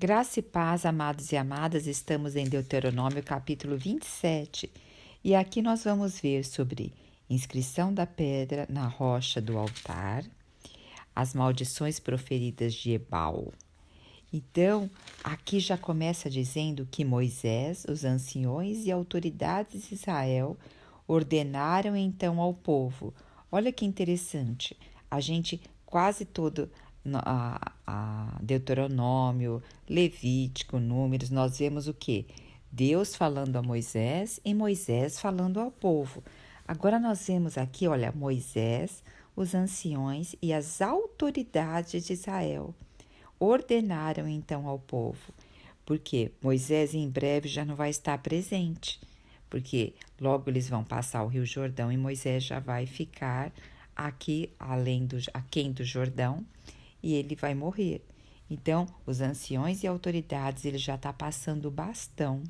Graça e paz, amados e amadas, estamos em Deuteronômio capítulo 27 e aqui nós vamos ver sobre inscrição da pedra na rocha do altar, as maldições proferidas de Ebal. Então, aqui já começa dizendo que Moisés, os anciões e autoridades de Israel ordenaram então ao povo. Olha que interessante, a gente quase todo a Deuteronômio, Levítico, Números, nós vemos o quê? Deus falando a Moisés e Moisés falando ao povo. Agora nós vemos aqui, olha, Moisés, os anciões e as autoridades de Israel ordenaram então ao povo, porque Moisés em breve já não vai estar presente, porque logo eles vão passar o Rio Jordão e Moisés já vai ficar aqui aquém do Jordão e ele vai morrer. Então, os anciões e autoridades, ele já está passando o bastão.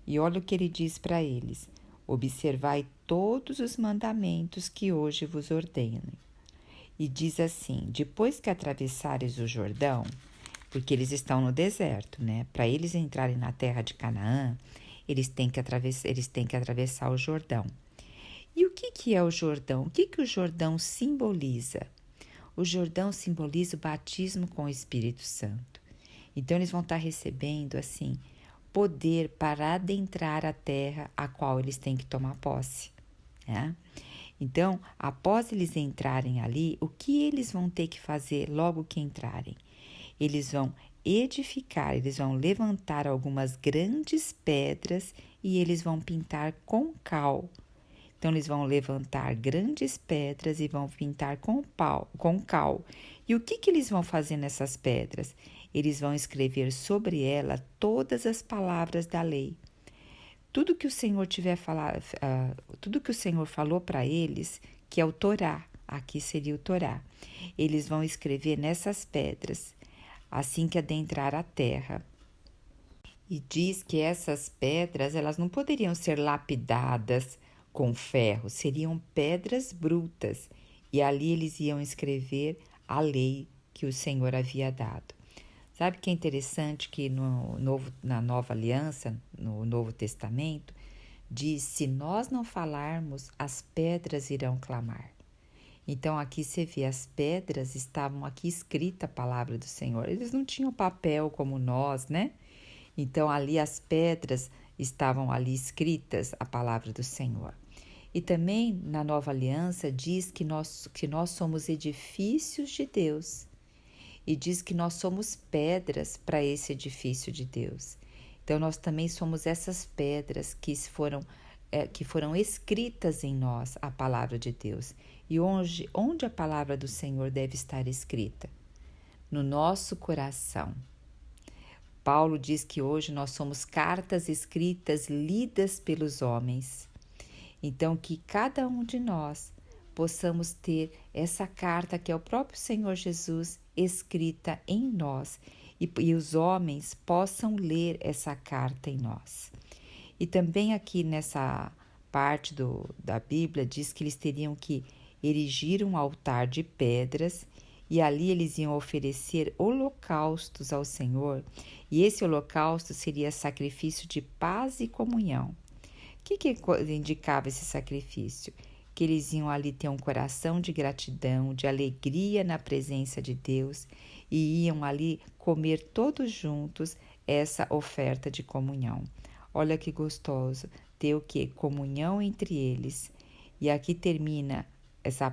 E olha o que ele diz para eles: observai todos os mandamentos que hoje vos ordeno. E diz assim: depois que atravessares o Jordão, porque eles estão no deserto, né? Para eles entrarem na terra de Canaã, eles têm que atravessar o Jordão. E o que é o Jordão? O que o Jordão simboliza? O Jordão simboliza o batismo com o Espírito Santo. Então, eles vão estar recebendo, assim, poder para adentrar a terra a qual eles têm que tomar posse, né? Então, após eles entrarem ali, o que eles vão ter que fazer logo que entrarem? Eles vão edificar, eles vão levantar algumas grandes pedras e eles vão pintar com cal. Então, eles vão levantar grandes pedras e vão pintar com cal. E o que eles vão fazer nessas pedras? Eles vão escrever sobre ela todas as palavras da lei. Tudo que o Senhor tudo que o Senhor falou para eles, que é o Torá, aqui seria o Torá, eles vão escrever nessas pedras, assim que adentrar a terra. E diz que essas pedras, elas não poderiam ser lapidadas com ferro, seriam pedras brutas, e ali eles iam escrever a lei que o Senhor havia dado. Sabe que é interessante que na Nova Aliança, no Novo Testamento, diz: se nós não falarmos, as pedras irão clamar. Então aqui você vê, as pedras estavam aqui escrita a palavra do Senhor. Eles não tinham papel como nós, né? Então ali as pedras estavam ali escritas a palavra do Senhor. E também na Nova Aliança diz que nós somos edifícios de Deus. E diz que nós somos pedras para esse edifício de Deus. Então, nós também somos essas pedras que foram escritas em nós, a palavra de Deus. E onde a palavra do Senhor deve estar escrita? No nosso coração. Paulo diz que hoje nós somos cartas escritas, lidas pelos homens. Então, que cada um de nós possamos ter essa carta que é o próprio Senhor Jesus escrita em nós e os homens possam ler essa carta em nós. E também aqui nessa parte da Bíblia diz que eles teriam que erigir um altar de pedras e ali eles iam oferecer holocaustos ao Senhor, e esse holocausto seria sacrifício de paz e comunhão. O que indicava esse sacrifício? Que eles iam ali ter um coração de gratidão, de alegria na presença de Deus e iam ali comer todos juntos essa oferta de comunhão. Olha que gostoso, ter o quê? Comunhão entre eles. E aqui termina essa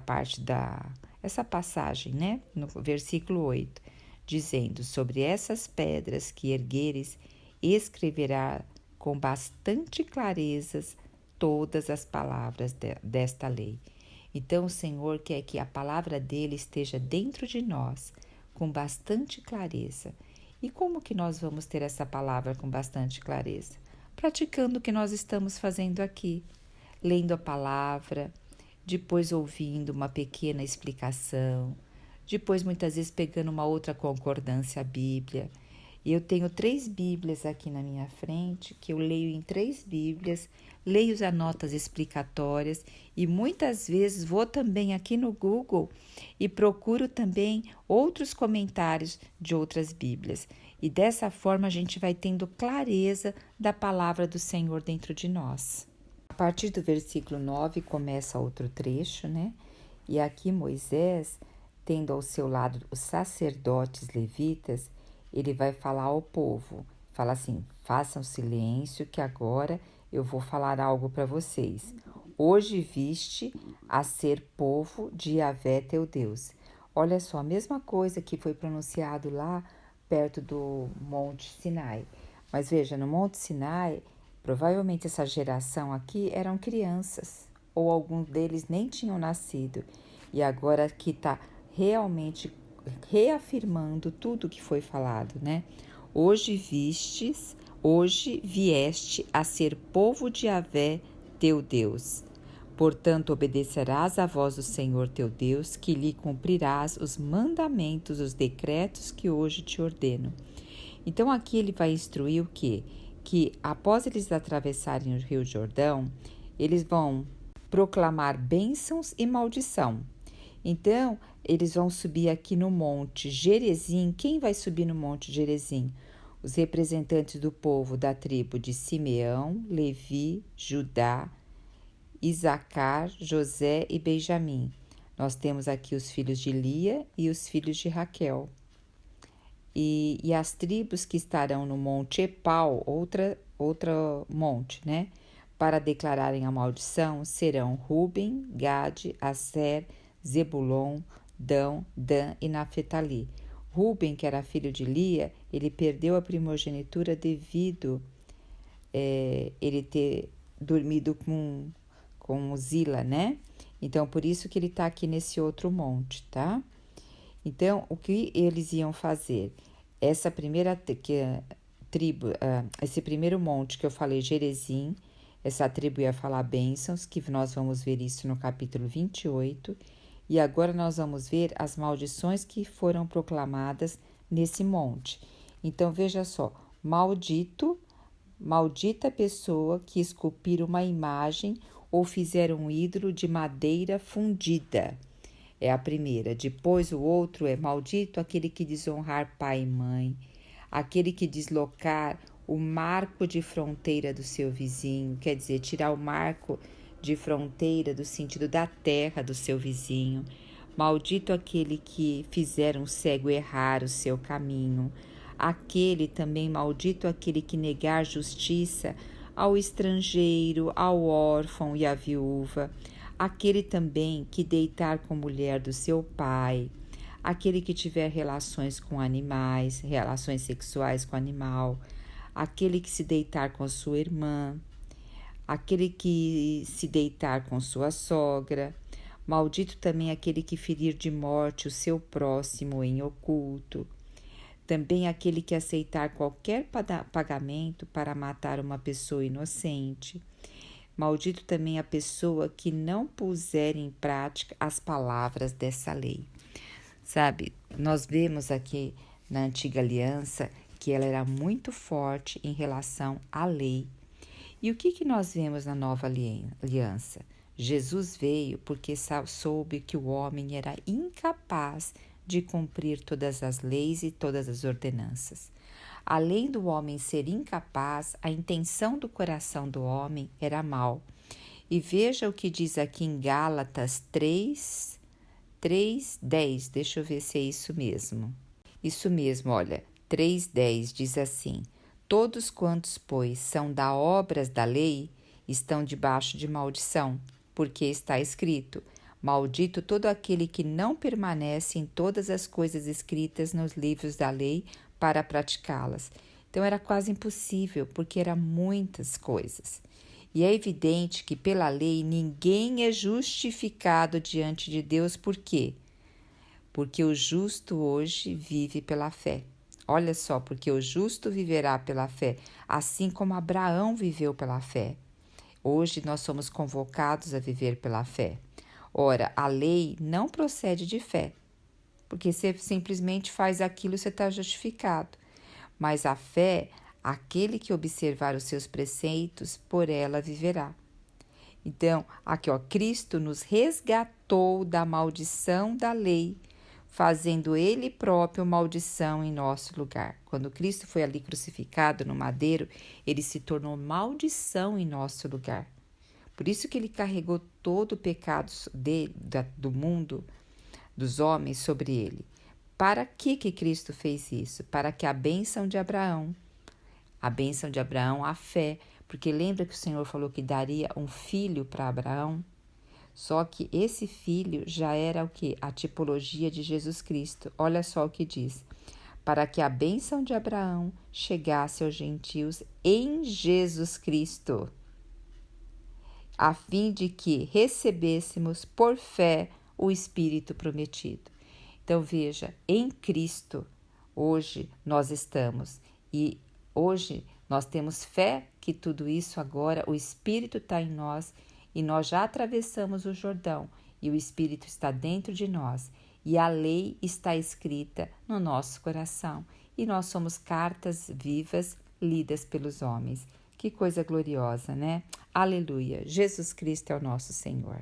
passagem, né? No versículo 8, dizendo: sobre essas pedras que ergueres, escreverá com bastante clareza todas as palavras desta lei. Então, o Senhor quer que a palavra dele esteja dentro de nós, com bastante clareza. E como que nós vamos ter essa palavra com bastante clareza? Praticando o que nós estamos fazendo aqui, lendo a palavra, depois ouvindo uma pequena explicação, depois muitas vezes pegando uma outra concordância à Bíblia. E eu tenho 3 Bíblias aqui na minha frente, que eu leio em 3 Bíblias, leio as notas explicatórias e muitas vezes vou também aqui no Google e procuro também outros comentários de outras Bíblias. E dessa forma a gente vai tendo clareza da palavra do Senhor dentro de nós. A partir do versículo 9 começa outro trecho, né? E aqui Moisés, tendo ao seu lado os sacerdotes levitas, ele vai falar ao povo. Fala assim: façam silêncio que agora eu vou falar algo para vocês. Hoje viste a ser povo de Yahvé teu Deus. Olha só, a mesma coisa que foi pronunciado lá perto do Monte Sinai. Mas veja, no Monte Sinai, provavelmente essa geração aqui eram crianças, ou alguns deles nem tinham nascido. E agora aqui está realmente reafirmando tudo que foi falado, né? Hoje vieste a ser povo de Yahvé, teu Deus. Portanto, obedecerás à voz do Senhor teu Deus, que lhe cumprirás os mandamentos, os decretos que hoje te ordeno. Então, aqui ele vai instruir o quê? Que após eles atravessarem o Rio Jordão, eles vão proclamar bênçãos e maldição. Então, eles vão subir aqui no Monte Gerizim. Quem vai subir no Monte Gerizim? Os representantes do povo da tribo de Simeão, Levi, Judá, Isacar, José e Benjamim. Nós temos aqui os filhos de Lia e os filhos de Raquel. E as tribos que estarão no Monte Epal, outra monte, né? Para declararem a maldição, serão Ruben, Gade, Aser, Zebulon, Dan e Naphtali. Ruben, que era filho de Lia, ele perdeu a primogenitura devido ele ter dormido com Zila, né? Então, por isso que ele está aqui nesse outro monte, tá? Então, o que eles iam fazer? Essa primeira tribo, esse primeiro monte que eu falei, Gerizim, essa tribo ia falar bênçãos, que nós vamos ver isso no capítulo 28. E agora nós vamos ver as maldições que foram proclamadas nesse monte. Então, veja só, maldita pessoa que esculpir uma imagem ou fizer um ídolo de madeira fundida. É a primeira. Depois o outro é maldito aquele que desonrar pai e mãe, aquele que deslocar o marco de fronteira do seu vizinho, quer dizer, tirar o marco de fronteira do sentido da terra do seu vizinho. Maldito aquele que fizer um cego errar o seu caminho. Aquele também maldito aquele que negar justiça ao estrangeiro, ao órfão e à viúva, aquele também que deitar com a mulher do seu pai, aquele que tiver relações com animais, relações sexuais com animal, aquele que se deitar com sua irmã, aquele que se deitar com sua sogra, maldito também aquele que ferir de morte o seu próximo em oculto, também aquele que aceitar qualquer pagamento para matar uma pessoa inocente. Maldito também a pessoa que não puser em prática as palavras dessa lei. Sabe, nós vemos aqui na Antiga Aliança que ela era muito forte em relação à lei. E o que nós vemos na Nova Aliança? Jesus veio porque soube que o homem era incapaz de cumprir todas as leis e todas as ordenanças. Além do homem ser incapaz, a intenção do coração do homem era mal. E veja o que diz aqui em Gálatas 3:10. Deixa eu ver se é isso mesmo. Isso mesmo, olha, 3:10 diz assim: todos quantos, pois, são da obras da lei, estão debaixo de maldição, porque está escrito: maldito todo aquele que não permanece em todas as coisas escritas nos livros da lei para praticá-las. Então era quase impossível, porque eram muitas coisas. E é evidente que pela lei ninguém é justificado diante de Deus. Por quê? Porque o justo hoje vive pela fé. Olha só, porque o justo viverá pela fé, assim como Abraão viveu pela fé. Hoje nós somos convocados a viver pela fé. Ora, a lei não procede de fé, porque você simplesmente faz aquilo e você está justificado. Mas a fé, aquele que observar os seus preceitos, por ela viverá. Então, aqui ó, Cristo nos resgatou da maldição da lei, fazendo ele próprio maldição em nosso lugar. Quando Cristo foi ali crucificado no madeiro, ele se tornou maldição em nosso lugar. Por isso que ele carregou todo o pecado do mundo, dos homens, sobre ele. Para que Cristo fez isso? Para que a bênção de Abraão, a fé, porque lembra que o Senhor falou que daria um filho para Abraão? Só que esse filho já era o quê? A tipologia de Jesus Cristo. Olha só o que diz. Para que a bênção de Abraão chegasse aos gentios em Jesus Cristo, a fim de que recebêssemos por fé o Espírito prometido. Então veja, em Cristo, hoje nós estamos e hoje nós temos fé que tudo isso agora, o Espírito está em nós e nós já atravessamos o Jordão e o Espírito está dentro de nós e a lei está escrita no nosso coração e nós somos cartas vivas lidas pelos homens. Que coisa gloriosa, né? Aleluia! Jesus Cristo é o nosso Senhor.